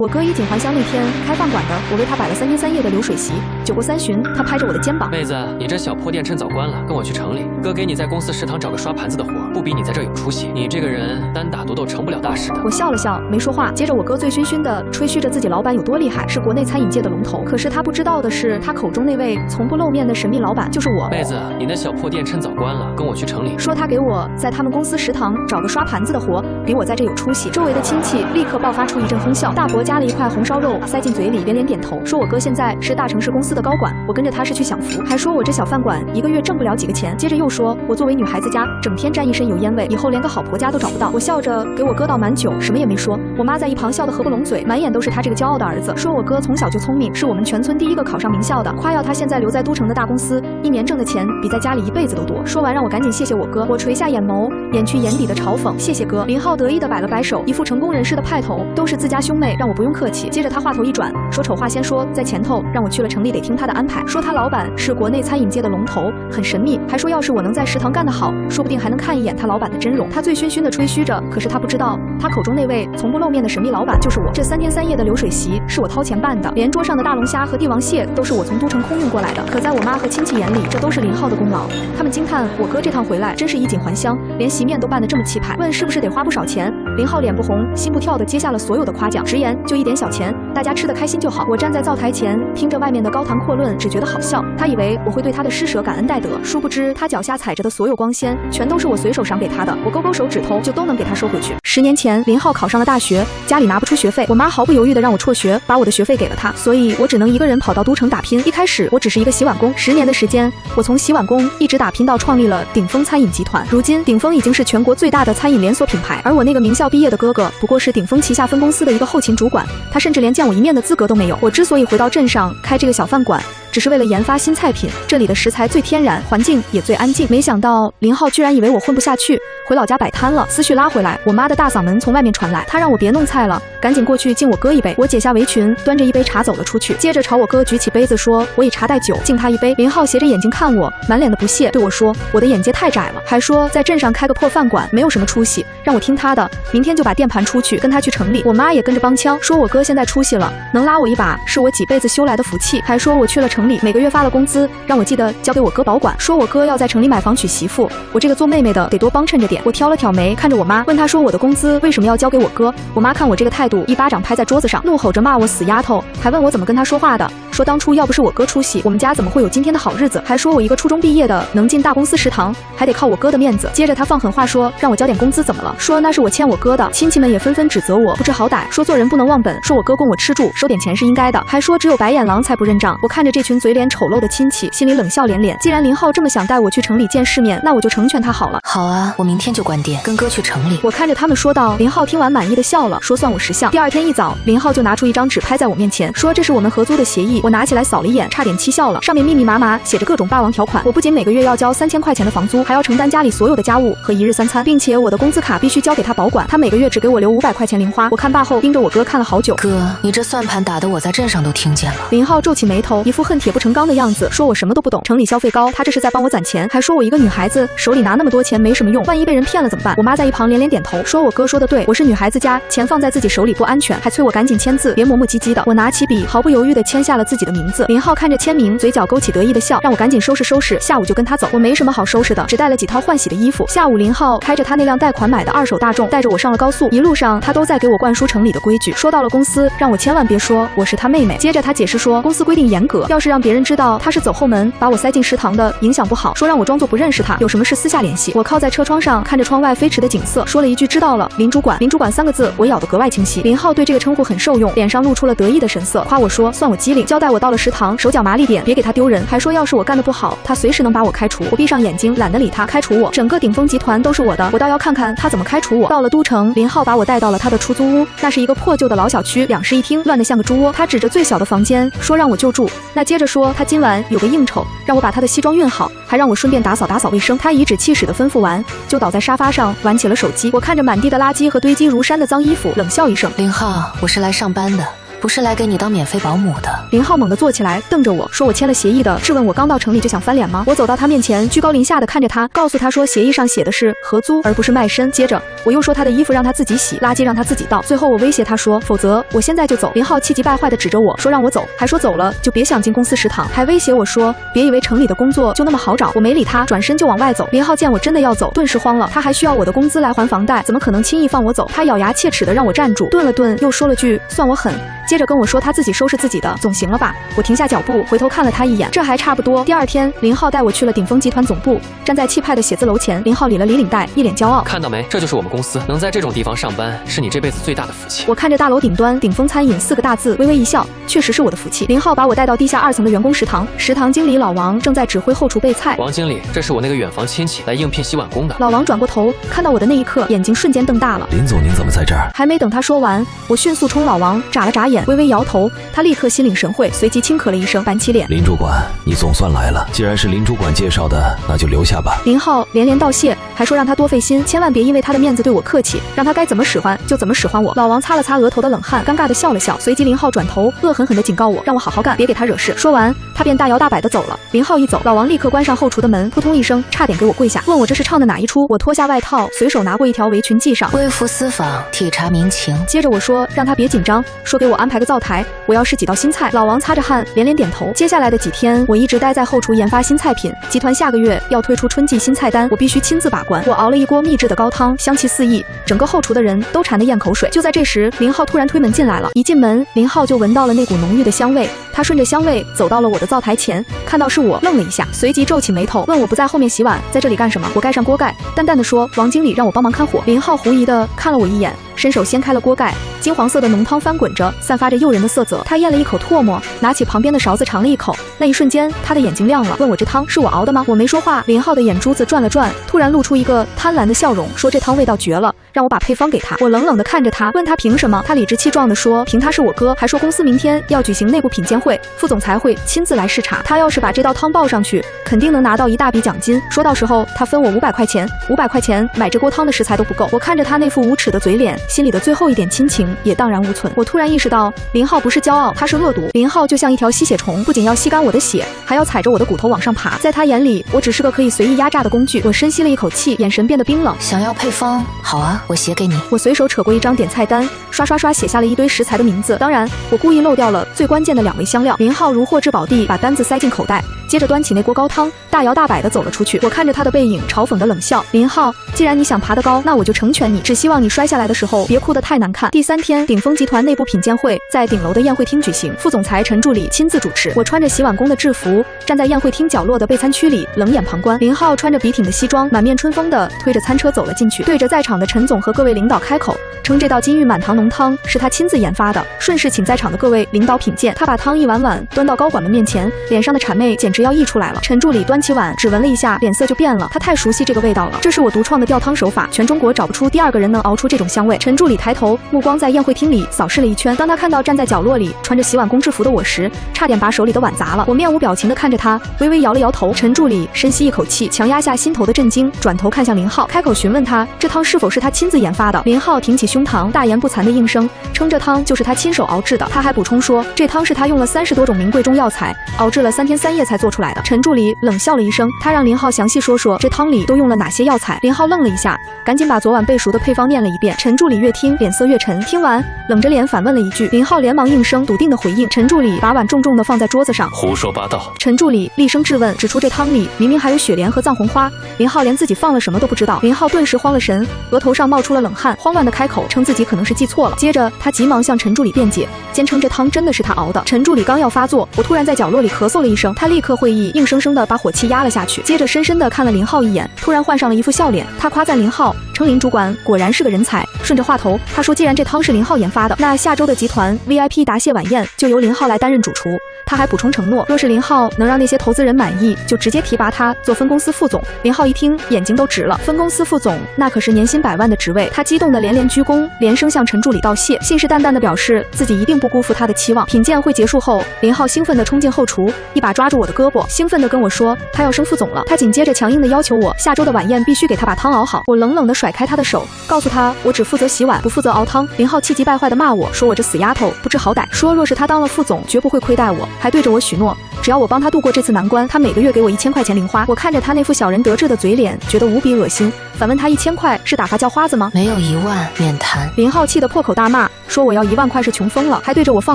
我哥衣锦还乡那天开饭馆的，我为他摆了3天3夜的流水席。酒过3巡，他拍着我的肩膀：“妹子，你这小破店趁早关了，跟我去城里。哥给你在公司食堂找个刷盘子的活，不比你在这有出息。你这个人单打独斗成不了大事的。”我笑了笑，没说话。接着我哥醉醺醺的吹嘘着自己老板有多厉害，是国内餐饮界的龙头。可是他不知道的是，他口中那位从不露面的神秘老板就是我。妹子，你那小破店趁早关了，跟我去城里。说他给我在他们公司食堂找个刷盘子的活，比我在这有出息。周围的亲戚立刻爆发出一阵哄笑。大伯夹了一块红烧肉塞进嘴里，连连点头，说我哥现在是大城市公司的高管，我跟着他是去享福，还说我这小饭馆1个月挣不了几个钱。接着又说我作为女孩子家，整天沾一身油烟味，以后连个好婆家都找不到。我笑着给我哥倒满酒，什么也没说。我妈在一旁笑得合不拢嘴，满眼都是他这个骄傲的儿子，说我哥从小就聪明，是我们全村第一个考上名校的，夸耀他现在留在都城的大公司，1年挣的钱比在家里1辈子都多。说完让我赶紧谢谢我哥，我垂下眼眸，掩去眼底的嘲讽，谢谢哥。林浩得意地摆了摆手，一副成功人士的派头，都是自家兄妹，让我不用客气。接着他话头一转，说丑话先说，在前头让我去了城里得听他的安排，说他老板是国内餐饮界的龙头，很神秘，还说要是我能在食堂干得好，说不定还能看一眼他老板的真容。他醉醺醺地吹嘘着，可是他不知道，他口中那位从不露面的神秘老板就是我。这3天3夜的流水席是我掏钱办的，连桌上的大龙虾和帝王蟹都是我从都城空运过来的。可在我妈和亲戚眼里，这都是林浩的功劳，他们惊叹我哥这趟回来真是衣锦还乡，连席面都办得这么气派，问是不是得花不少钱。林浩脸不红心不跳地接下了所有的夸奖，直言就一点小钱，大家吃得开心就好。我站在灶台前听着外面的高谈阔论，只觉得好笑。他以为我会对他的施舍感恩戴德，殊不知他脚下踩着的所有光鲜全都是我随手赏给他的，我勾勾手指头就都能给他收回去。10年前林浩考上了大学，家里拿不出学费，我妈毫不犹豫地让我辍学，把我的学费给了他，所以我只能一个人跑到都城打拼。一开始我只是一个洗碗工，10年的时间，我从洗碗工一直打拼到创立了鼎丰餐饮集团。如今鼎丰已经是全国最大的餐饮连锁品牌，而我那个名校毕业的哥哥不过是鼎丰旗下分公司的一个后勤主管，他甚至连见我一面的资格都没有。我之所以回到镇上开这个小饭馆，只是为了研发新菜品，这里的食材最天然，环境也最安静。没想到林浩居然以为我混不下去，回老家摆摊了。思绪拉回来，我妈的大嗓门从外面传来，她让我别弄菜了，赶紧过去敬我哥一杯。我解下围裙，端着一杯茶走了出去，接着朝我哥举起杯子说，我以茶代酒，敬他一杯。林浩斜着眼睛看我，满脸的不屑，对我说，我的眼界太窄了，还说在镇上开个破饭馆没有什么出息，让我听他的，明天就把店盘出去，跟他去城里。我妈也跟着帮腔，说我哥现在出息了，能拉我一把是我几辈子修来的福气，还说我去了城里每个月发了工资，让我记得交给我哥保管，说我哥要在城里买房娶媳妇，我这个做妹妹的得多帮衬着点。我挑了挑眉，看着我妈，问她说我的工资为什么要交给我哥。我妈看我这个态度，一巴掌拍在桌子上，怒吼着骂我死丫头，还问我怎么跟她说话的，说当初要不是我哥出息，我们家怎么会有今天的好日子，还说我一个初中毕业的能进大公司食堂，还得靠我哥的面子。接着她放狠话说让我交点工资怎么了，说那是我欠我哥的。亲戚们也纷纷指责我不知好歹，说做人不能忘本，说我哥供我吃住，收点钱是应该的，还说只有白眼狼才不认账。我看着这群嘴脸丑陋的亲戚，心里冷笑连连。既然林浩这么想带我去城里见世面，那我就成全他好了。好啊，我明天就关店，跟哥去城里。我看着他们说道。林浩听完满意的笑了，说算我识相。第二天一早，林浩就拿出一张纸拍在我面前，说这是我们合租的协议。我拿起来扫了一眼，差点气笑了，上面密密麻麻写着各种霸王条款。我不仅每个月要交3000块钱的房租，还要承担家里所有的家务和1日3餐，并且我的工资卡必须交给他保管，他每个月只给我留500块钱零花。我看罢后盯着我哥看了好久。哥，你这算盘打得我在镇上都听见了。林浩皱起眉头，一副恨铁不成钢的样子，说我什么都不懂，城里消费高，他这是在帮我攒钱，还说我一个女孩子手里拿那么多钱没什么用，万一被人骗了怎么办。我妈在一旁连连点头，说我哥说的对，我是女孩子家，钱放在自己手里不安全，还催我赶紧签字，别磨磨唧唧的。我拿起笔，毫不犹豫地签下了自己的名字。林浩看着签名，嘴角勾起得意的笑，让我赶紧收拾收拾，下午就跟他走。我没什么好收拾的，只带了几套换洗的衣服。下午林浩开着他那辆贷款买的2手大众，带着我上了高速，一路上他都在给我灌输城里的规矩。说到了公司，让我千万别说我是他妹妹。接着他解释说，公司规定严格，要是让别人知道他是走后门把我塞进食堂的，影响不好，说让我装作不认识他，有什么事私下联系。我靠在车窗上看着窗外飞驰的景色，说了一句知道了，林主管。林主管3个字我咬得格外清晰。林浩对这个称呼很受用，脸上露出了得意的神色，夸我说算我机灵，交代我到了食堂手脚麻利点，别给他丢人，还说要是我干得不好，他随时能把我开除。我闭上眼睛，懒得理他，开除我，整个鼎丰集团都是我的，我倒要看看他怎么开除我。到了都城，林浩把我带到了他的出租屋，那是一个破旧的老小区，2室1厅，乱得像个猪窝。他指着最小的房间说让我就住，那接着说他今晚有个应酬，让我把他的西装熨好，还让我顺便打扫打扫卫生。他颐指气使地吩咐完，就倒在沙发上玩起了手机。我看着满地的垃圾和堆积如山的脏衣服，冷笑一声，林浩，我是来上班的，不是来给你当免费保姆的。林浩猛地坐起来，瞪着我说：“我签了协议的，质问我刚到城里就想翻脸吗？”我走到他面前，居高临下的看着他，告诉他说协议上写的是合租，而不是卖身。接着我又说他的衣服让他自己洗，垃圾让他自己倒。最后我威胁他说，否则我现在就走。林浩气急败坏的指着我说让我走，还说走了就别想进公司食堂，还威胁我说别以为城里的工作就那么好找。我没理他，转身就往外走。林浩见我真的要走，顿时慌了，他还需要我的工资来还房贷，怎么可能轻易放我走？他咬牙切齿的让我站住，顿了顿，又说了句算我狠，接着跟我说他自己收拾自己的，总行了吧？我停下脚步，回头看了他一眼，这还差不多。第二天，林浩带我去了鼎丰集团总部，站在气派的写字楼前，林浩理了理领带，一脸骄傲。看到没，这就是我们公司，能在这种地方上班，是你这辈子最大的福气。我看着大楼顶端鼎丰餐饮4个大字，微微一笑，确实是我的福气。林浩把我带到地下2层的员工食堂，食堂经理老王正在指挥后厨备菜。王经理，这是我那个远房亲戚来应聘洗碗工的。老王转过头，看到我的那一刻，眼睛瞬间瞪大了。林总，您怎么在这儿？还没等他说完，我迅速冲老王眨了眨眼，微微摇头，他立刻心领神会，随即轻咳了一声，板起脸。林主管，你总算来了，既然是林主管介绍的，那就留下吧。林浩连连道谢，还说让他多费心，千万别因为他的面子对我客气，让他该怎么使唤就怎么使唤我。老王擦了擦额头的冷汗，尴尬的笑了笑，随即林浩转头恶狠狠地警告我，让我好好干，别给他惹事。说完，他便大摇大摆地走了。林浩一走，老王立刻关上后厨的门，扑通一声，差点给我跪下，问我这是唱的哪一出。我脱下外套，随手拿过一条围裙系上，微服私访，体察民情。接着我说让他别紧张，说给我安排个灶台，我要试几道新菜。老王擦着汗，连连点头。接下来的几天，我一直待在后厨研发新菜品。集团下个月要推出春季新菜单，我必须亲自把关。我熬了一锅秘制的高汤，香气四溢，整个后厨的人都馋得咽口水。就在这时，林浩突然推门进来了。一进门，林浩就闻到了那股浓郁的香味。他顺着香味走到了我的灶台前，看到是我，愣了一下，随即皱起眉头，问我不在后面洗碗，在这里干什么？我盖上锅盖，淡淡的说，王经理让我帮忙看火。林浩狐疑的看了我一眼，伸手掀开了锅盖，金黄色的浓汤翻滚着，散发着诱人的色泽。他咽了一口唾沫，拿起旁边的勺子尝了一口，那一瞬间他的眼睛亮了，问我这汤是我熬的吗？我没说话。林浩的眼珠子转了转，突然露出一个贪婪的笑容，说这汤味道绝了，让我把配方给他。我冷冷的看着他，问他凭什么？他理直气壮的说凭他是我哥，还说公司明天要举行内部品鉴会，副总裁会亲自来视察，他要是把这道汤报上去，肯定能拿到一大笔奖金，说到时候他分我500块钱，500块钱买这锅汤的食材都不够。我看着他那副无耻的嘴脸，心里的最后一点亲情也荡然无存。我突然意识到，林浩不是骄傲，他是恶毒。林浩就像一条吸血虫，不仅要吸干我的血，还要踩着我的骨头往上爬。在他眼里，我只是个可以随意压榨的工具。我深吸了一口气，眼神变得冰冷。想要配方？好啊，我写给你。我随手扯过一张点菜单，刷刷刷写下了一堆食材的名字，当然我故意漏掉了最关键的2味香料。林浩如获至宝地，把单子塞进口袋，接着端起那锅高汤，大摇大摆地走了出去。我看着他的背影，嘲讽地冷笑，林浩，既然你想爬得高，那我就成全你，只希望你摔下来的时候别哭得太难看。第3天，鼎丰集团内部品鉴会在顶楼的宴会厅举行，副总裁陈助理亲自主持。我穿着洗碗工的制服，站在宴会厅角落的备餐区里，冷眼旁观。林浩穿着笔挺的西装，满面春风地推着餐车走了进去，对着在场的陈总和各位领导开口，称这道金玉满堂浓汤是他亲自研发的，顺势请在场的各位领导品鉴。他把汤一碗碗端到高管们面前，脸上的谄媚简直要溢出来了。陈助理端起碗，只闻了一下，脸色就变了，他太熟悉这个味道了，这是我独创的吊汤手法，全中国找不出第2个人能熬出这种香味。陈助理抬头，目光在宴会厅里扫视了一圈，当他看到站在角落里穿着洗碗工制服的我时，差点把手里的碗砸了。我面无表情地看着他，微微摇了摇头。陈助理深吸一口气，强压下心头的震惊，转头看向林浩，开口询问他这汤是否是他亲自研发的。林浩挺起胸膛，大言不惭地应声，称这汤就是他亲手熬制的。他还补充说，这汤是他用了30多种名贵中药材熬制了3天3夜才做出来的。陈助理冷笑了一声，他让林浩详细说说这汤里都用了哪些药材。林浩愣了一下，赶紧把昨晚背熟的配方念了一遍。陈助理越听脸色越沉，听完冷着脸反问了一句，林浩连忙应声笃定的回应。陈助理把碗重重地放在桌子上，胡说八道。陈助理厉声质问，指出这汤里明明还有雪莲和藏红花，林浩连自己放了什么都不知道。林浩顿时慌了神，额头上冒出了冷汗，慌乱的开口称自己可能是记错了。接着他急忙向陈助理辩解，坚称这汤真的是他熬的。陈助理刚要发作，我突然在角落里咳嗽了一声，他立刻会意，硬生生的把火气压了下去，接着深深的看了林浩一眼，突然换上了一副笑脸。他夸赞林浩，称林主管果然是个人才。顺着话头，他说既然这汤是林浩研发的，那下周的集团 VIP 答谢晚宴就由林浩来担任主厨。他还补充承诺，若是林浩能让那些投资人满意，就直接提拔他做分公司副总。林浩一听，眼睛都直了，分公司副总那可是年薪100万的职位，他激动得连连鞠躬，连声向陈助理道谢，信誓旦旦地表示自己一定不辜负他的期望。品鉴会结束后，林浩兴奋地冲进后厨，一把抓住我的胳膊，兴奋地跟我说他要升副总了。他紧接着强硬地要求我下周的晚宴必须给他把汤熬好。我冷冷地甩开他的手，告诉他我只负责洗碗，不负责熬汤。林浩气急败坏地骂我说我这死丫头不知好歹，说若是他当了副总绝不会亏待我，还对着我许诺只要我帮他度过这次难关，他每个月给我1000块钱零花。我看着他那副小人得志的嘴脸，觉得无比恶心，反问他1000块是打发叫花子吗？没有1万免谈。林浩气得破口大骂，说我要1万块是穷疯了，还对着我放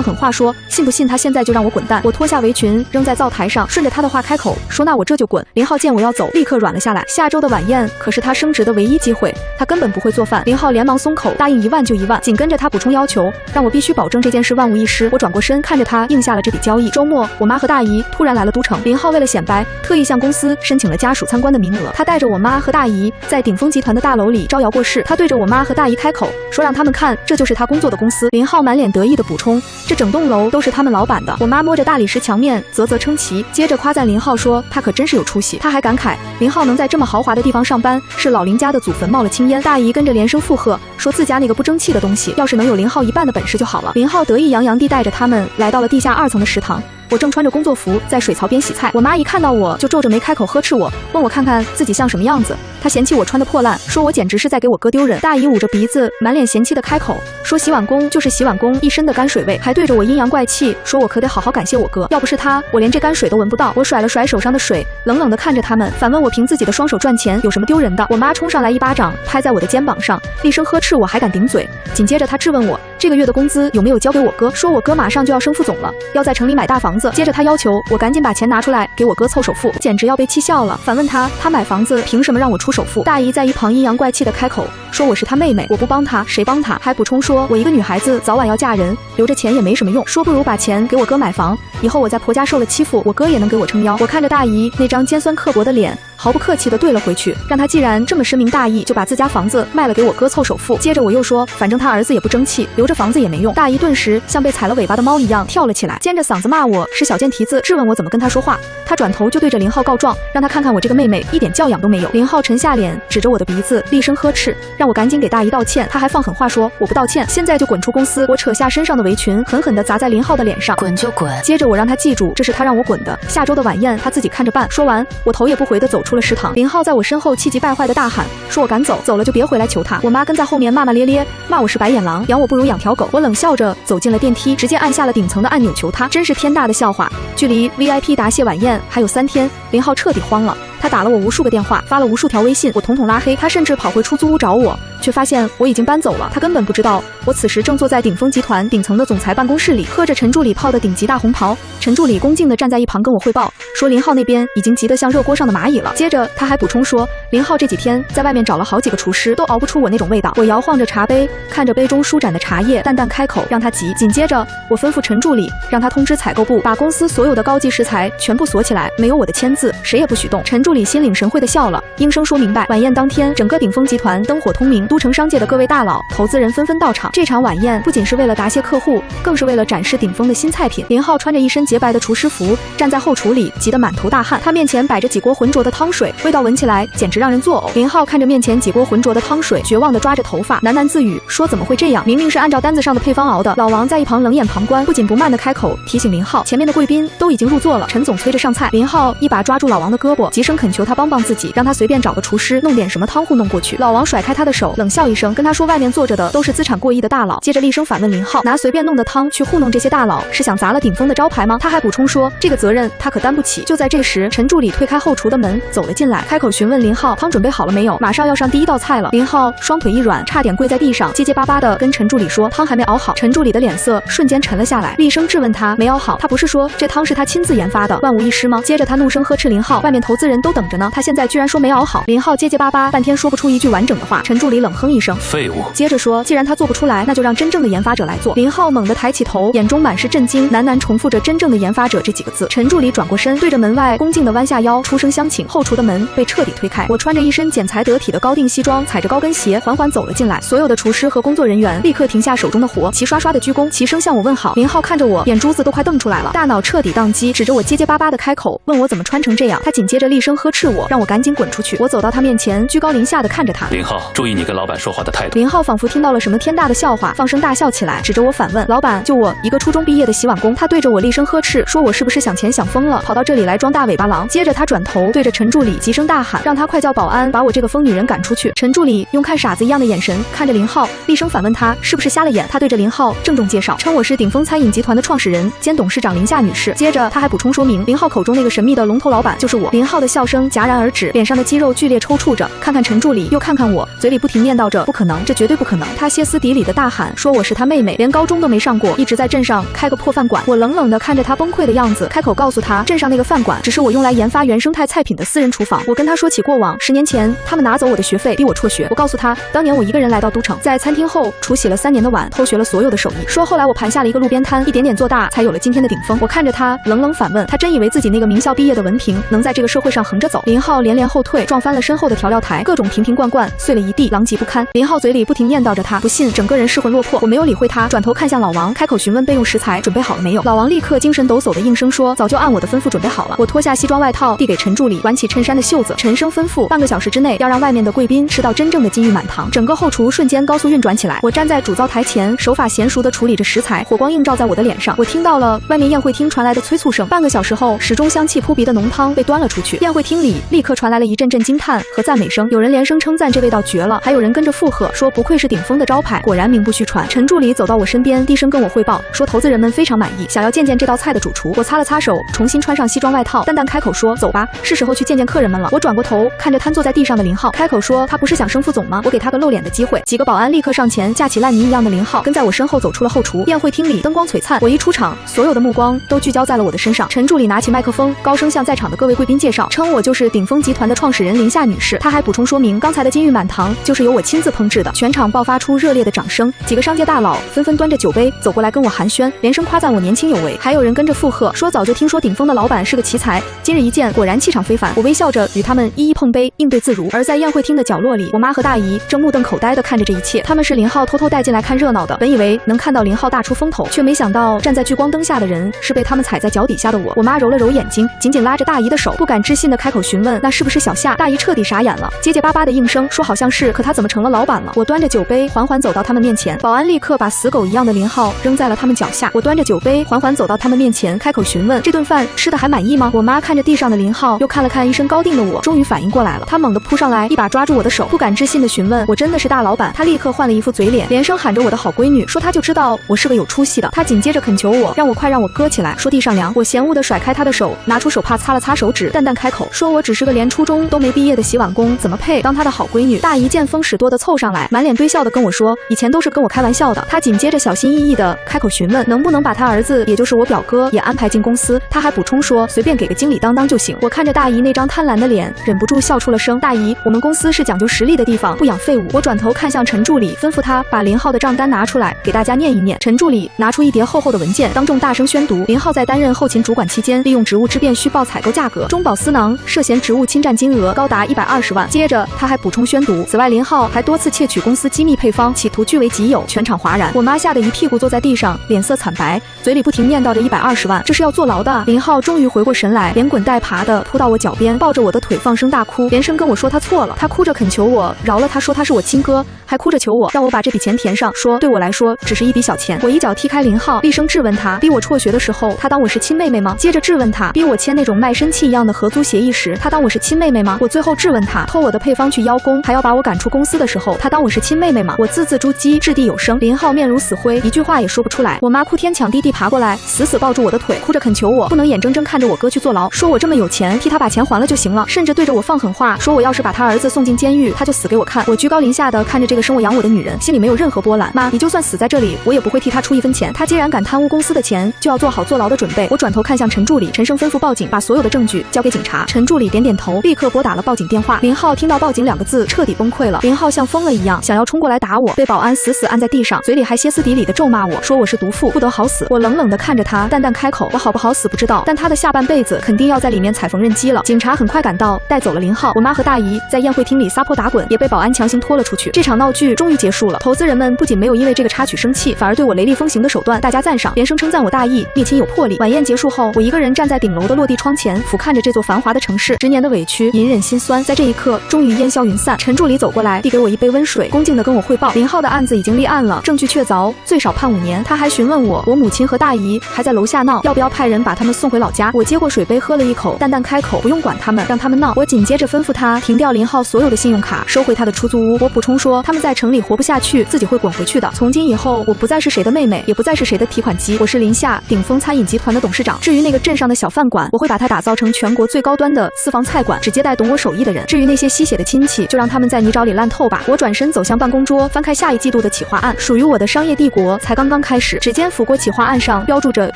狠话说信不信他现在就让我滚蛋。我脱下围裙扔在灶台上，顺着他的话开口说那我这就滚。林浩见我要走，立刻软了下来。下周的晚宴可是他升职的唯一机会，他根本不会做饭。林浩连忙松口，答应1万就1万，紧跟着他补充要求让我必须保证这件事万无一失。我转过身看着他应下了这笔交易。周末我妈和大姨突然来了都城，林浩为了显摆，特意向公司申请了家属参观的名额。他带着我妈和大姨在鼎丰集团的大楼里招摇过市，他对着我妈和大姨开口说让他们看这就是他工作的公司。林浩满脸得意的补充这整栋楼都是他们老板的。我妈摸着大理石墙面啧啧称奇，接着夸赞林浩说他可真是有出息。他还感慨林浩能在这么豪华的地方上班，是老林家的祖坟冒了青烟。大姨跟着连声附和，说自家那个不争气的东西要是能有林浩1半的本事就好了。林浩得意洋洋地带着他们来到了地下2层的食堂。我正穿着工作服在水槽边洗菜，我妈一看到我就皱着眉开口呵斥我，问我看看自己像什么样子。她嫌弃我穿得破烂，说我简直是在给我哥丢人。大姨捂着鼻子满脸嫌弃的开口说洗碗工就是洗碗工，一身的泔水味，还对着我阴阳怪气说我可得好好感谢我哥，要不是他我连这泔水都闻不到。我甩了甩手上的水，冷冷地看着他们，反问我凭自己的双手赚钱有什么丢人的。我妈冲上来一巴掌拍在我的肩膀上，厉声呵斥我还敢顶嘴。紧接着她质问我这个月的工资有没有交给我哥，说我哥马上就要升副总了，要在城里买大房子。接着她要求我赶紧把钱拿出来给我哥凑首付，简直要被气笑了。反问他买房子凭什么让我出首付？大姨在一旁阴阳怪气的开口说我是他妹妹，我不帮他谁帮他？还补充说我一个女孩子早晚要嫁人，留着钱也没什么用，说不如把钱给我哥买房，以后我在婆家受了欺负，我哥也能给我撑腰。我看着大姨那张尖酸刻薄的脸，毫不客气地对了回去，让他既然这么深明大义，就把自家房子卖了给我哥凑首付。接着我又说反正他儿子也不争气，留着房子也没用。大姨顿时像被踩了尾巴的猫一样跳了起来，尖着嗓子骂我是小贱蹄子，质问我怎么跟他说话。他转头就对着林浩告状，让他看看我这个妹妹一点教养都没有。林浩沉下脸指着我的鼻子厉声呵斥，让我赶紧给大姨道歉。他还放狠话说我不道歉现在就滚出公司。我扯下身上的围裙狠狠地砸在林浩的脸上，滚就滚。接着我让他记住这是他让我滚的，下周的晚宴他自己看着办。说完我头也不回地走出了食堂。林浩在我身后气急败坏地大喊说我赶走，走了就别回来求他。我妈跟在后面骂骂咧咧，骂我是白眼狼，养我不如养条狗。我冷笑着走进了电梯，直接按下了顶层的按钮求他，真是天大的笑话。距离 VIP 答谢晚宴还有3天，林浩彻底慌了。他打了我无数个电话，发了无数条微信，我统统拉黑。他甚至跑回出租屋找我，却发现我已经搬走了。他根本不知道我此时正坐在鼎丰集团顶层的总裁办公室里，喝着陈助理泡的顶级大红袍。陈助理恭敬地站在一旁跟我汇报，说林浩那边已经急得像热锅上的蚂蚁了。接着他还补充说，林浩这几天在外面找了好几个厨师，都熬不出我那种味道。我摇晃着茶杯，看着杯中舒展的茶叶，淡淡开口让他急。紧接着我吩咐陈助理让他通知采购部，把公司所有的高级食材全部锁起来，没有我的签字，谁也不许动。陈助理心领神会地笑了，应声说明白。晚宴当天，整个鼎丰集团灯火通明，都城商界的各位大佬、投资人纷纷到场。这场晚宴不仅是为了答谢客户，更是为了展示鼎丰的新菜品。林浩穿着一身洁白的厨师服，站在后厨里，急得满头大汗。他面前摆着几锅浑浊的汤水，味道闻起来简直让人作呕。林浩看着面前几锅浑浊的汤水，绝望地抓着头发，喃喃自语说怎么会这样，明明是按照单子上的配方熬的。老王在一旁冷眼旁观，不紧不慢地开口提醒林浩，前面的贵宾都已经入座了，陈总催着上菜。林浩一把抓住老王的胳膊，急声恳求他帮自己，让他随便找个厨师弄点什么汤糊弄过去。老王甩开他的手，冷笑一声，跟他说外面坐着的都是资产过亿的大佬。接着厉声反问林浩，拿随便弄的汤去糊弄这些大佬，是想砸了鼎丰的招牌吗？他还补充说这个责任他可担不起。就在这时，陈助理推开后厨的门走了进来，开口询问林浩汤准备好了没有，马上要上第一道菜了。林浩双腿一软，差点跪在地上，结结巴巴的跟陈助理说汤还没熬好。陈助理的脸色瞬间沉了下来，厉声质问他没熬好，他不是说这汤是他亲自研发的，万无一失吗？接着他怒声呵斥林浩，外面投资人都等着呢，他现在居然说没熬好。林浩结结巴巴半天说不出一句完整的话。陈助理冷哼一声废物，接着说既然他做不出来，那就让真正的研发者来做。林浩猛地抬起头，眼中满是震惊，喃喃重复着真正的研发者这几个字。陈助理转过身，对着门外恭敬地弯下腰，出声相请。后厨的门被彻底推开，我穿着一身剪裁得体的高定西装，踩着高跟鞋缓缓走了进来。所有的厨师和工作人员立刻停下手中的活，齐刷刷的鞠躬，齐声向我问好。林浩看着我，眼珠子都快瞪出来了，大脑彻底宕机，指着我结结巴巴的开口问我怎么穿成这样。他紧接着厉声呵斥我，让我赶紧滚出去。我走到他面前，居高临下的看着他。林浩，注意你跟老板说话的态度。林浩仿佛听到了什么天大的笑话，放声大笑起来，指着我反问：老板，就我一个初中毕业的洗碗工。他对着我厉声呵斥，说我是不是想钱想疯了，跑到这里来装大尾巴狼。接着他转头对着陈助理急声大喊，让他快叫保安把我这个疯女人赶出去。陈助理用看傻子一样的眼神看着林浩，厉声反问他是不是瞎了眼。他对着林浩郑重介绍，称我是鼎丰餐饮集团的创始人兼董事长林夏女士。接着他还补充说明，林浩口中那个神秘的龙头老板就是我。林浩的笑声戛然而止，脸上的肌肉剧烈抽搐着，看看陈助理又看看我，嘴里不停念叨着不可能，这绝对不可能。他歇斯底里的大喊说我是他妹妹，连高中都没上过，一直在镇上开个破饭馆。我冷冷的看着他崩溃的样子，开口告诉他，镇上那个饭馆只是我用来研发原生态菜品的私人厨房。我跟他说起过往，10年前他们拿走我的学费，逼我辍学。我告诉他，当年我一个人来到都城，在餐厅后厨洗了3年的碗，偷学了所有的手艺。说后来我盘下了一个路边摊，一点点做大，才有了今天的鼎丰。我看着他冷冷反问，他真以为自己那个名校毕业的文凭能在这个社会上横着走？林浩连连后退，撞翻了身后的调料台，各种瓶瓶罐罐碎了一地，狼藉不堪。林浩嘴里不停念叨着他不信，整个人失魂落魄。我没有理会他，转头看向老王，开口询问备用食材准备好了没有。老王立刻精神抖擞的应声说，早就按我的吩咐准备好了。我脱下西装外套递给陈助理，挽起衬衫的袖子，沉声吩咐，半个小时之内要让外面的贵宾吃到真正的金玉满堂。整个后厨瞬间高速运转起来，我站在主灶台前，手法娴熟地处理着食材，火光映照在我的脸上。我听到了外面宴会厅传来的催促声。半个小时后，始终香气扑鼻的浓汤被端了出去，宴会厅里立刻传来了一阵阵惊叹和赞美声，有人连声称赞这味道绝了，还有人跟着附和，说不愧是鼎丰的招牌，果然名不虚传。陈助理走到我身边，低声跟我汇报，说投资人们非常满意，想要见见这道菜的主厨。我擦了擦手，重新穿上西装外套，淡淡开口说，走吧，是时候去见见客人们了。我转过头看着瘫坐在地上的林浩，开口说，他不是想升副总吗？我给他个露脸的机会。几个保安立刻上前架起烂泥一样的林浩，跟在我身后走出了后厨。宴会厅里灯光璀璨，我一出场，所有的目光都聚焦在了我的身上。陈助理拿起麦克风，高声向在场的各位贵宾介绍，称我就是鼎丰集团的创始人林夏女士。他还补充说明，刚才的金玉满堂就是由我亲自烹制的。全场爆发出热烈的掌声，几个商界大佬纷纷端着酒杯走过来跟我寒暄，连声夸赞我年轻有为，还有人跟着附和，说早就听说鼎丰的老板是个奇才，今日一见果然气场非凡。我微笑着与他们一一碰杯，应对自如。而在宴会厅的角落里，我妈和大姨正目瞪口呆地看着这一切，他们是林浩偷偷带进来看热闹的，本以为能看到林浩大出风头，却没想到站在聚光灯下的人是被他们踩在脚底下的我。我妈揉了揉眼睛，紧紧拉着大姨的手，不敢置信地开口询问，那是不是小夏？大姨彻底傻眼了，结结巴巴的应声说好像是，可他怎么成了老板了？我端着酒杯缓缓走到他们面前，保安立刻把死狗一样的林浩扔在了他们脚下。我端着酒杯缓缓走到他们面前，开口询问，这顿饭吃的还满意吗？我妈看着地上的林浩，又看了看一身高定的我，终于反应过来了，她猛地扑上来，一把抓住我的手，不敢置信地询问，我真的是大老板？她立刻换了一副嘴脸，连声喊着我的好闺女，说她就知道我是个有出息的。她紧接着恳求我，让我快让我哥起来，说地上凉。我嫌恶地甩开她的手，拿出手帕擦了擦手指，淡淡开口说，我只是个连初中都没毕业的洗碗工，怎么配当她的好闺女？大姨见风使舵地凑上来，满脸堆笑地跟我说，以前都是跟我开玩笑的。她紧接着小心翼翼地开口询问，能不能把她儿子，也就是我表哥也安排进公司？她还补充说，随便给个经理当就行。我看着大姨那张贪婪的脸，忍不住笑出了声。大姨，我们公司是讲究实力的地方，不养废物。我转头看向陈助理，吩咐他把林浩的账单拿出来，给大家念一念。陈助理拿出一叠厚厚的文件，当众大声宣读，林浩在担任后勤主管期间，利用职务之便虚报采购价格，中饱私囊，涉嫌职务侵占金额高达120万。接着他还补充宣读，此外林浩还多次窃取公司机密配方，企图据为己有。全场哗然，我妈吓得一屁股坐在地上，脸色惨白，嘴里不停念叨着120万，这是要坐牢的。林浩终于回过神来，连滚带爬的扑到我脚边，抱着我的腿放声大哭，连声跟我说他错了。他哭着恳求我饶了他，说他是我亲哥，还哭着求我让我把这笔钱填上，说对我来说只是一笔小钱。我一脚踢开林浩，厉声质问他，逼我辍学的时候他当我是亲妹妹吗？接着质问他，逼我签那种卖身契一样的合租协议时他当我是亲妹妹吗？我最后质问他，偷我的配方去邀功，还要把我赶出公司的时候他当我是亲妹妹吗？我字字珠玑，掷地有声。林浩面如死灰，一句话也说不出来。我妈哭天抢地地爬过来，死死抱住我的腿，哭着恳求我不能眼睁睁看着我哥去坐牢，说我这么有钱，替他把钱还了就行了，甚至对着我放狠话，说我要是把他儿子送进监狱，他就死给我看。我居高临下的看着这个生我养我的女人，心里没有任何波澜。妈，你就算死在这里，我也不会替他出一分钱。他既然敢贪污公司的钱，就要做好坐牢的准备。我转头看向陈助理，沉声吩咐报警，把所有的证据交给警察。陈助理点点头，立刻拨打了报警电话。林浩听到报警2个字，彻底崩溃了。林浩像疯了一样想要冲过来打我，被保安死死按在地上，嘴里还歇斯底里的咒骂我，说我是毒妇，不得好死。我冷冷地看着他，淡淡开口，我好不好死不知道，但他的下半辈子肯定要在里面踩缝纫机了。警察很快赶到，带走了林浩。号，我妈和大姨在宴会厅里撒泼打滚，也被保安强行拖了出去。这场闹剧终于结束了。投资人们不仅没有因为这个插曲生气，反而对我雷厉风行的手段大加赞赏，连声称赞我大义灭亲有魄力。晚宴结束后，我一个人站在顶楼的落地窗前，俯瞰着这座繁华的城市，10年的委屈，隐忍心酸，在这一刻终于烟消云散。陈助理走过来，递给我一杯温水，恭敬地跟我汇报，林浩的案子已经立案了，证据确凿，最少判5年。他还询问我母亲和大姨还在楼下闹，要不要派人把他们送回老家。我接过水杯喝了一口，淡淡开口，不用管他们，让他们闹。我紧接着吩咐他停掉林浩所有的信用卡，收回他的出租屋。我补充说，他们在城里活不下去，自己会滚回去的。从今以后，我不再是谁的妹妹，也不再是谁的提款机，我是林夏鼎丰餐饮集团的董事长。至于那个镇上的小饭馆，我会把它打造成全国最高端的私房菜馆，只接待懂我手艺的人。至于那些吸血的亲戚，就让他们在泥沼里烂透吧。我转身走向办公桌，翻开下一季度的企划案，属于我的商业帝国才刚刚开始。指尖抚过企划案上标注着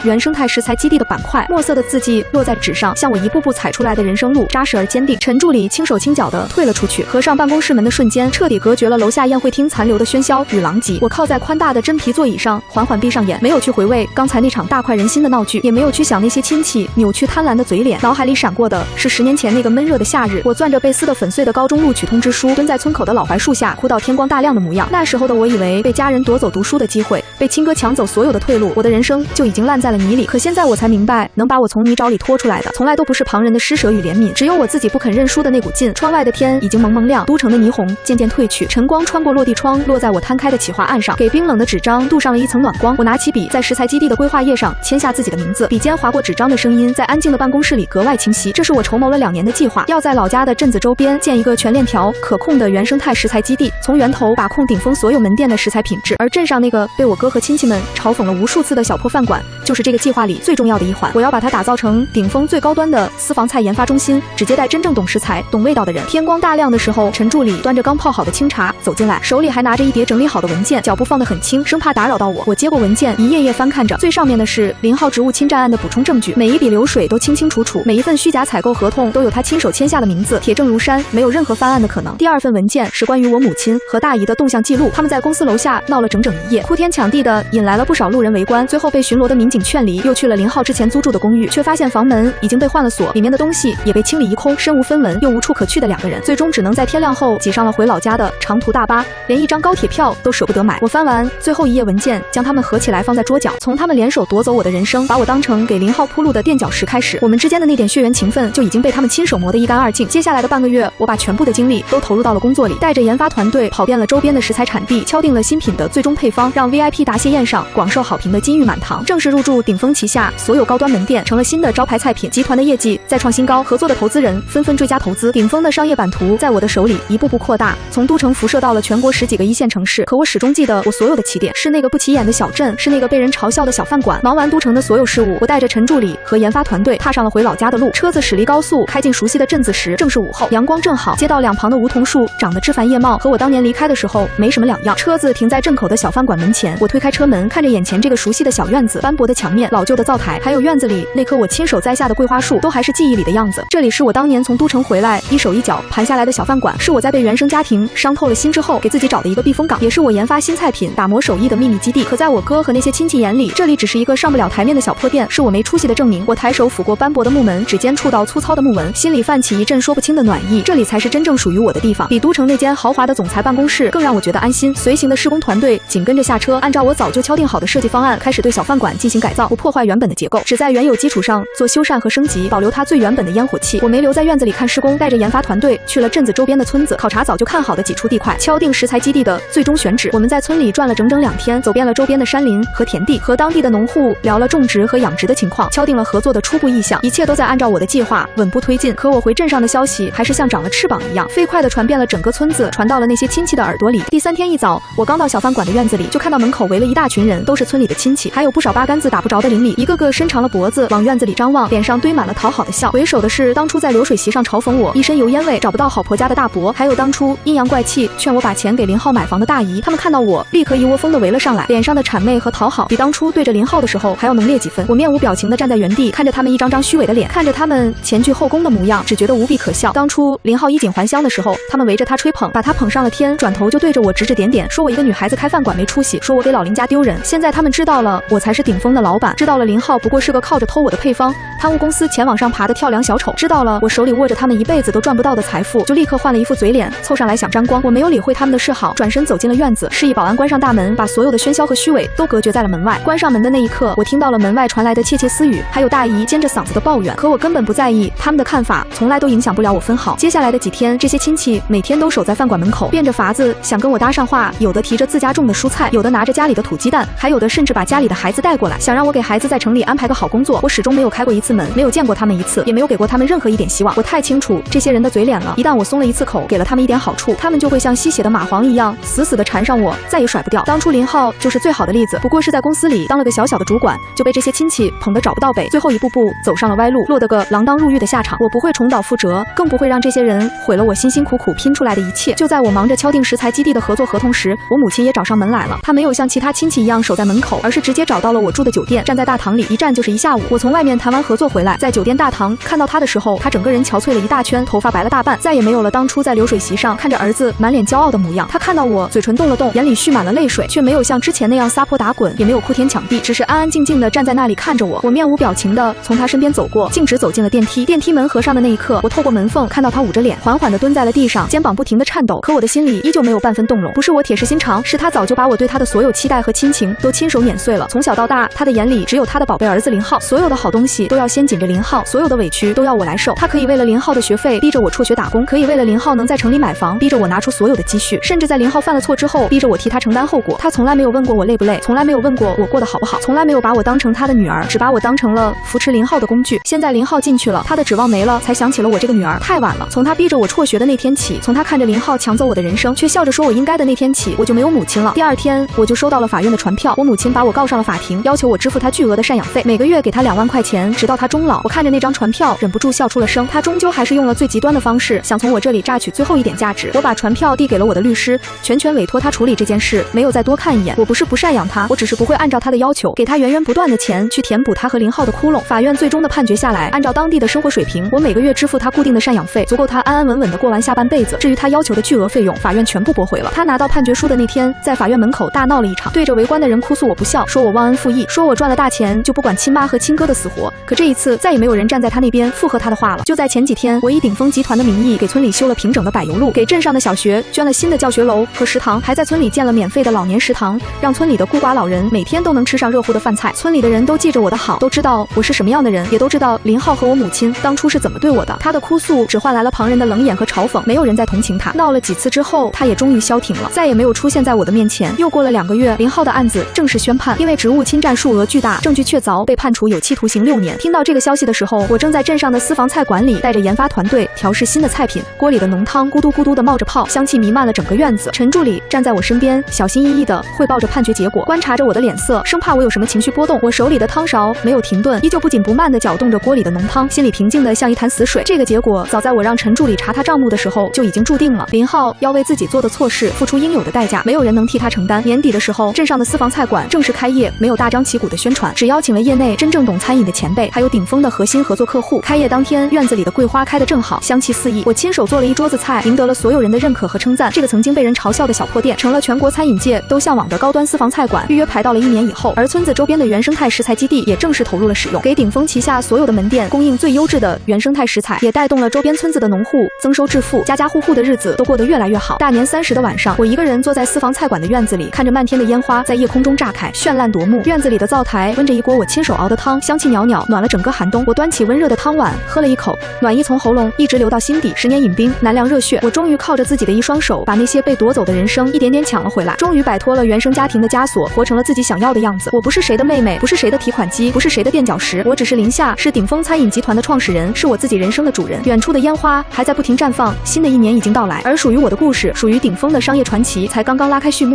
原生态食材基地的板块，墨色的字迹落在纸上，像我一步步踩出来的人生路，扎实而坚定。陈助理轻手轻脚地退了出去，合上办公室门的瞬间，彻底隔绝了楼下宴会厅残留的喧嚣与狼藉。我靠在宽大的真皮座椅上，缓缓闭上眼，没有去回味刚才那场大快人心的闹剧，也没有去想那些亲戚扭曲贪婪的嘴脸，脑海里闪过的是10年前那个闷热的夏日，我攥着被撕得粉碎的高中录取通知书，蹲在村口的老槐树下，哭到天光大亮的模样。那时候的我以为被家人夺走读书的机会，被亲哥抢走所有的退路，我的人生就已经烂在了泥里。可现在我才明白，能把我从泥沼里拖出来的，从来都不是旁人的施舍与怜悯，只有我自己不肯认输的那股劲。窗外的天已经蒙蒙亮，都城的霓虹渐渐褪去，晨光穿过落地窗，落在我摊开的企划案上，给冰冷的纸张镀上了一层暖光。我拿起笔，在食材基地的规划页上签下自己的名字，笔尖划过纸张的声音在安静的办公室里格外清晰。这是我筹谋了2年的计划，要在老家的镇子周边建一个全链条可控的原生态食材基地，从源头把控鼎丰所有门店的食材品质。而镇上那个被我哥和亲戚们嘲讽了无数次的小破饭馆，就是这个计划里最重要的一环。我要把它打造成鼎丰最高端的私房菜研发中心，只接待真正懂食材、懂味道的人。天光大亮的时候，陈助理端着刚泡好的清茶走进来，手里还拿着一叠整理好的文件，脚步放得很轻，生怕打扰到我。我接过文件，一页页翻看着，最上面的是林浩职务侵占案的补充证据，每一笔流水都清清楚楚，每一份虚假采购合同都有他亲手签下的名字，铁证如山，没有任何翻案的可能。第2份文件是关于我母亲和大姨的动向记录，他们在公司楼下闹了整整1夜，哭天抢地的引来了不少路人围观，最后被巡逻的民警劝离，又去了林浩之前租住的公寓，却发现房门已经被换了锁，里面的东西也被清理一空，身无分文，又无处可去的2个人，最终只能在天亮后挤上了回老家的长途大巴，连一张高铁票都舍不得买。我翻完最后1页文件，将它们合起来放在桌角，从他们联手夺走我的人生，把我当成给林浩铺路的垫脚石开始，我们之间的那点血缘情分就已经被他们亲手磨得一干二净。接下来的半个月，我把全部的精力都投入到了工作里，带着研发团队跑遍了周边的食材产地，敲定了新品的最终配方，让 VIP 答谢宴上广受好评的金玉满堂正式入驻鼎丰旗下所有高端门店，成了新的招牌菜品。集团的业绩再创新高，合作的投资人纷纷追加投资，鼎丰的商业版图在我的手里一步步扩大，从都城辐射到了全国10几个1线城市。可我始终记得，我所有的起点是那个不起眼的小镇，是那个被人嘲笑的小饭馆。忙完都城的所有事务，我带着陈助理和研发团队踏上了回老家的路。车子驶离高速，开进熟悉的镇子时，正是午后，阳光正好，街道2旁的梧桐树长得枝繁叶茂，和我当年离开的时候没什么两样。车子停在镇口的小饭馆门前，我推开车门，看着眼前这个熟悉的小院子，斑驳的墙面，老旧的灶台，还有院子里那棵我亲手栽下的桂花树，都还是记忆里的样子。这里是我当年从都城回来一手一脚盘下来的小饭馆，是我在被原生家庭伤透了心之后给自己找的一个避风港，也是我研发新菜品打磨手艺的秘密基地。可在我哥和那些亲戚眼里，这里只是一个上不了台面的小破店，是我没出息的证明。我抬手抚过斑驳的木门，指尖触到粗糙的木纹，心里泛起一阵说不清的暖意。这里才是真正属于我的地方，比都城那间豪华的总裁办公室更让我觉得安心。随行的施工团队紧跟着下车，按照我早就敲定好的设计方案，开始对小饭馆进行改造，不破坏原本的结构，只在原有基础上做修缮和升级，保留它最原本的烟火气。我没留在院子里看施工，带着研发团队去了镇子周边的村子，考察早就看好的几处地块，敲定食材基地的最终选址。我们在村里转了整整2天，走遍了周边的山林和田地，和当地的农户聊了种植和养殖的情况，敲定了合作的初步意向，一切都在按照我的计划稳步推进。可我回镇上的消息还是像长了翅膀一样，飞快地传遍了整个村子，传到了那些亲戚的耳朵里。第3天一早，我刚到小饭馆的院子里，就看到门口围了一大群人，都是村里的亲戚，还有不少八竿子打不着的邻里，一个个伸长了脖子往院子里张望，脸上堆满了讨好的笑。为首的是当初在流水席上嘲讽我一身油烟味找不到好婆家的大伯，还有当初阴阳怪气劝我把钱给林浩买房的大姨。他们看到我立刻一窝蜂地围了上来，脸上的谄媚和讨好比当初对着林浩的时候还要浓烈几分。我面无表情地站在原地，看着他们一张张虚伪的脸，看着他们前倨后恭的模样，只觉得无比可笑。当初林浩衣锦还乡的时候，他们围着他吹捧，把他捧上了天，转头就对着我指指点点，说我一个女孩子开饭馆没出息，说我给老林家丢人。现在他们知道了我才是鼎丰的老板，知道了林浩不过是个靠着偷我的配方贪污公司钱往上爬的跳梁小丑，知道了我手里握着他们一辈辈子都赚不到的财富，就立刻换了一副嘴脸，凑上来想沾光。我没有理会他们的示好，转身走进了院子，示意保安关上大门，把所有的喧嚣和虚伪都隔绝在了门外。关上门的那一刻，我听到了门外传来的窃窃私语，还有大姨尖着嗓子的抱怨，可我根本不在意，他们的看法从来都影响不了我分毫。接下来的几天，这些亲戚每天都守在饭馆门口，变着法子想跟我搭上话，有的提着自家种的蔬菜，有的拿着家里的土鸡蛋，还有的甚至把家里的孩子带过来，想让我给孩子在城里安排个好工作。我始终没有开过一次门，没有见过他们一次，也没有给过他们任何一点希望。我太清楚这些人的嘴脸了，一旦我松了一次口，给了他们一点好处，他们就会像吸血的蚂蟥一样死死地缠上我，再也甩不掉。当初林浩就是最好的例子，不过是在公司里当了个小小的主管，就被这些亲戚捧得找不到北，最后一步步走上了歪路，落得个锒铛入狱的下场。我不会重蹈覆辙，更不会让这些人毁了我辛辛苦苦拼出来的一切。就在我忙着敲定食材基地的合作合同时，我母亲也找上门来了。她没有像其他亲戚一样守在门口，而是直接找到了我住的酒店，站在大堂里，一站就是一下午。我从外面谈完合作回来，在酒店大堂看到她的时候，她整个人憔悴了一大圈，头发白了大半，再也没有了当初在流水席上看着儿子满脸骄傲的模样。她看到我，嘴唇动了动，眼里蓄满了泪水，却没有像之前那样撒泼打滚，也没有哭天抢地，只是安安静静地站在那里看着我。我面无表情地从她身边走过，径直走进了电梯。电梯门合上的那一刻，我透过门缝看到她捂着脸，缓缓地蹲在了地上，肩膀不停地颤抖。可我的心里依旧没有半分动容。不是我铁石心肠，是她早就把我对她的所有期待和亲情都亲手碾碎了。从小到大，她的眼里只有她的宝贝儿子林浩，所有的好东西都要先紧着林浩，所有的委屈都要我来受。她可以为了林浩的学费逼着我辍学打工，可以为了林浩能在城里买房逼着我拿出所有的积蓄，甚至在林浩犯了错之后逼着我替他承担后果。她从来没有问过我累不累，从来没有问过我过得好不好，从来没有把我当成她的女儿，只把我当成了扶持林浩的工具。现在林浩进去了，她的指望没了，才想起了我这个女儿。太晚了，从她逼着我辍学的那天起，从她看着林浩抢走我的人生却笑着说我应该的那天起，我就没有母亲了。第二天我就收到了法院的传票，我母亲把我告上了法庭，要求我支付她巨额的赡养费，每个月给她2万块钱，直到她终老。我看着那张传票，忍不住笑出了声。她终究还是用了最极端的方式，想从我这里榨取最后一点价值。我把传票递给了我的律师，全权委托他处理这件事，没有再多看一眼。我不是不赡养他，我只是不会按照他的要求给他源源不断的钱去填补他和林浩的窟窿。法院最终的判决下来，按照当地的生活水平，我每个月支付他固定的赡养费，足够他安安稳稳的过完下半辈子。至于他要求的巨额费用，法院全部驳回了。他拿到判决书的那天，在法院门口大闹了一场，对着围观的人哭诉我不孝，说我忘恩负义，说我赚了大钱就不管亲妈和亲哥的死活。可这一次再也没有人站在他那边附和他的话了。就在前几天，我以顶峰集团的名义给村里修了平整的柏油路，给镇上的小学捐了新的教学楼和食堂，还在村里建了免费的老年食堂，让村里的孤寡老人每天都能吃上热乎的饭菜。村里的人都记着我的好，都知道我是什么样的人，也都知道林浩和我母亲当初是怎么对我的。他的哭诉只换来了旁人的冷眼和嘲讽，没有人再同情他。闹了几次之后，他也终于消停了，再也没有出现在我的面前。又过了2个月，林浩的案子正式宣判，因为职务侵占数额巨大，证据确凿，被判处有期徒刑6年。听到这个消息的时候，我正在镇上的私房菜馆里带着研发团队调试新的菜品，锅里的浓汤咕嘟咕嘟的冒着泡，香气弥漫了整个院子。陈助理站在我身边，小心翼翼地汇报着判决结果，观察着我的脸色，生怕我有什么情绪波动。我手里的汤勺没有停顿，依旧不紧不慢地搅动着锅里的浓汤，心里平静得像一潭死水。这个结果早在我让陈助理查他账目的时候就已经注定了，林浩要为自己做的错事付出应有的代价，没有人能替他承担。年底的时候，镇上的私房菜馆正式开业，没有大张旗鼓的宣传，只邀请了业内真正懂餐饮的前辈，还有顶峰的核心合作客户。开业当天，院子里的桂花开得正好，香气四溢。我亲手做了一桌子菜，赢得了所有人的认可和称赞。这个曾经被人嘲笑的小破店，成了全国餐饮界都向往的高端私房菜馆。预约排到了1年以后，而村子周边的原生态食材基地也正式投入了使用，给顶峰旗下所有的门店供应最优质的原生态食材，也带动了周边村子的农户增收致富，家家户户的日子都过得越来越好。大年30的晚上，我一个人坐在私房菜馆的院子里，看着漫天的烟花在夜空中炸开，绚烂夺目。院子里的灶台温着一锅我亲手熬的汤，香气袅袅，暖了整个寒冬。我端起温热的汤碗，喝了一口，暖意从喉咙一直流到心底。10年饮冰，难凉热血。我终于靠着自己的一双手，把那些被夺走的人生一点点抢了回来，终于摆脱了原生家庭的枷锁，活成了自己想要的样子。我不是谁的妹妹，不是谁的提款机，不是谁的垫脚石，我只是林夏，是顶峰餐饮集团的创始人，是我自己人生的主人。远处的烟花还在不停绽放，新的一年已经到来，而属于我的故事，属于顶峰的商业传奇才刚刚拉开序幕。